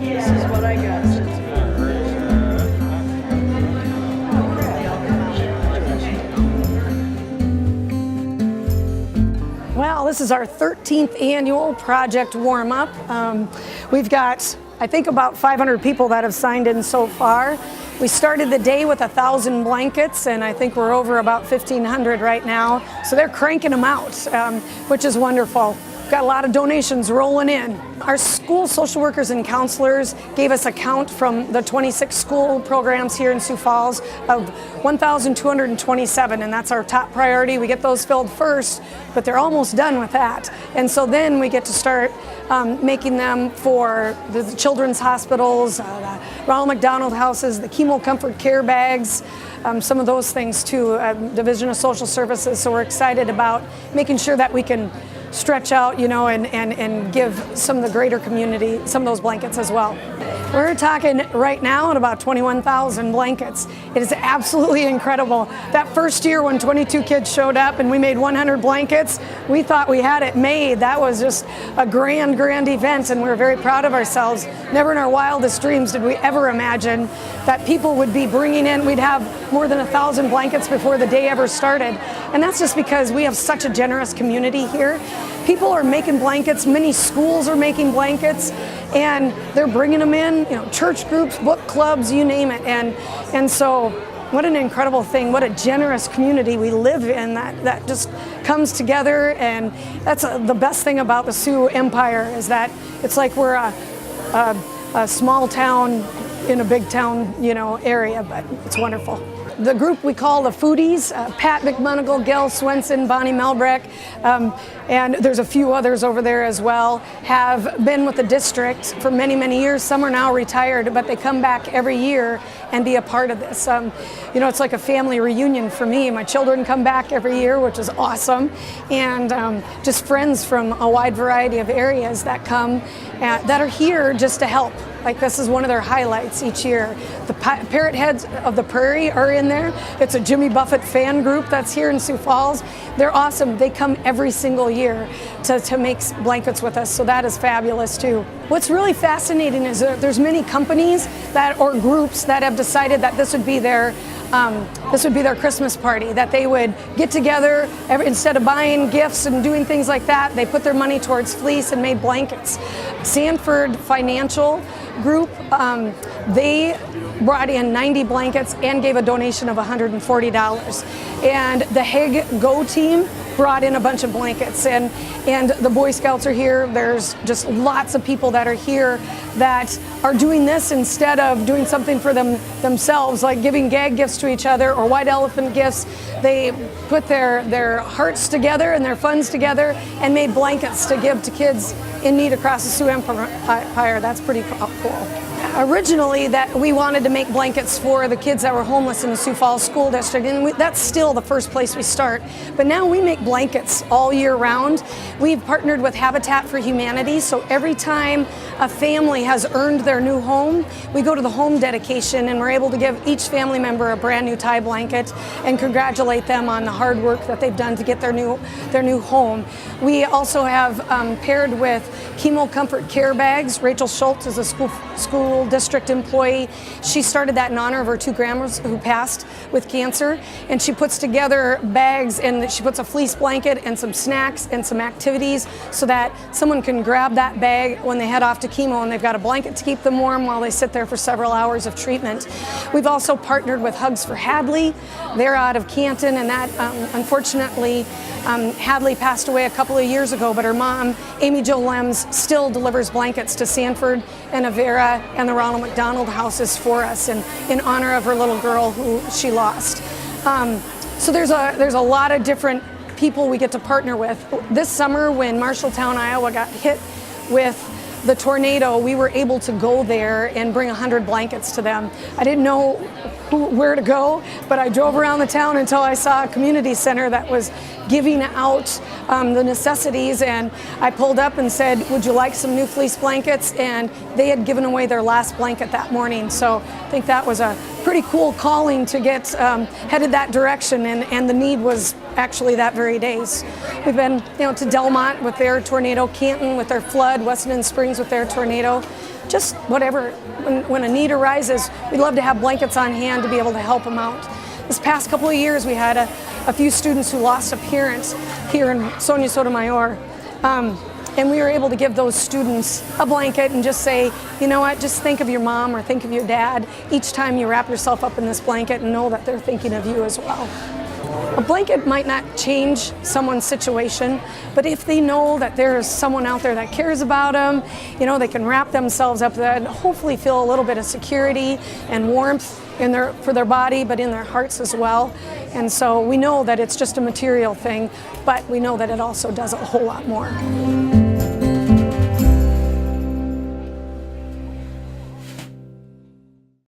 This is what I got. Well, this is our 13th annual project warm-up. We've got, I think, about 500 people that have signed in so far. We started the day with 1,000 blankets, and I think we're over about 1,500 right now. So they're cranking them out, which is wonderful. Got a lot of donations rolling in. Our school social workers and counselors gave us a count from the 26 school programs here in Sioux Falls of 1,227, and that's our top priority. We get those filled first, but they're almost done with that. And so then we get to start making them for the children's hospitals, the Ronald McDonald houses, the chemo comfort care bags, some of those things too, Division of Social Services. So we're excited about making sure that we can stretch out, you know, and give some of the greater community some of those blankets as well. We're talking right now at about 21,000 blankets. It is absolutely incredible. That first year when 22 kids showed up and we made 100 blankets, we thought we had it made. That was just a grand event, and we're very proud of ourselves. Never in our wildest dreams did we ever imagine that people would be bringing in, we'd have more than 1,000 blankets before the day ever started. And that's just because we have such a generous community here. People are making blankets, many schools are making blankets, and they're bringing them in, you know, church groups, book clubs, you name it. And so what an incredible thing, what a generous community we live in that just comes together. And that's the best thing about the Sioux Empire, is that it's like we're a small town in a big town, you know, area, but it's wonderful. The group we call the Foodies, Pat McMonigal, Gail Swenson, Bonnie Melbreck, and there's a few others over there as well, have been with the district for many years. Some are now retired, but they come back every year and be a part of this. You know, it's like a family reunion for me. My children come back every year, which is awesome, and just friends from a wide variety of areas that come that are here just to help. Like, this is one of their highlights each year. The Parrot Heads of the Prairie are in there. It's a Jimmy Buffett fan group that's here in Sioux Falls. They're awesome. They come every single year to make blankets with us, so that is fabulous too. What's really fascinating is that there's many companies or groups that have decided that this would be their Christmas party, that they would get together instead of buying gifts and doing things like that. They put their money towards fleece and made blankets. Sanford Financial Group, they brought in 90 blankets and gave a donation of $140. And the Hague Go team brought in a bunch of blankets, and the Boy Scouts are here. There's just lots of people that are here that are doing this instead of doing something for themselves, like giving gag gifts to each other or white elephant gifts. They put their hearts together and their funds together and made blankets to give to kids in need across the Sioux Empire. That's pretty cool. Originally, that we wanted to make blankets for the kids that were homeless in the Sioux Falls School District, and that's still the first place we start. But now we make blankets all year round. We've partnered with Habitat for Humanity, so every time a family has earned their new home, we go to the home dedication and we're able to give each family member a brand new tie blanket and congratulate them on the hard work that they've done to get their new home. We also have paired with Chemo Comfort Care Bags. Rachel Schultz is a school district employee. She started that in honor of her two grandmas who passed with cancer, and she puts together bags, and she puts a fleece blanket and some snacks and some activities so that someone can grab that bag when they head off to chemo, and they've got a blanket to keep them warm while they sit there for several hours of treatment. We've also partnered with Hugs for Hadley. They're out of Canton, and that unfortunately Hadley passed away a couple of years ago, but her mom, Amy Jo Lems, still delivers blankets to Sanford and Avera and the Ronald McDonald houses for us in honor of her little girl who she lost. So there's a lot of different people we get to partner with. This summer, when Marshalltown, Iowa got hit with the tornado, we were able to go there and bring 100 blankets to them. I didn't know where to go, but I drove around the town until I saw a community center that was giving out the necessities, and I pulled up and said, would you like some new fleece blankets? And they had given away their last blanket that morning, so I think that was a pretty cool calling to get headed that direction, and the need was actually that very days. We've been, to Delmont with their tornado, Canton with their flood, Weston Springs with their tornado. Just whatever, when a need arises, we'd love to have blankets on hand to be able to help them out. This past couple of years, we had a few students who lost a parent here in Sonia Sotomayor. And we were able to give those students a blanket and just say, you know what, just think of your mom or think of your dad each time you wrap yourself up in this blanket, and know that they're thinking of you as well. A blanket might not change someone's situation, but if they know that there's someone out there that cares about them, they can wrap themselves up and hopefully feel a little bit of security and warmth for their body, but in their hearts as well. And so we know that it's just a material thing, but we know that it also does a whole lot more.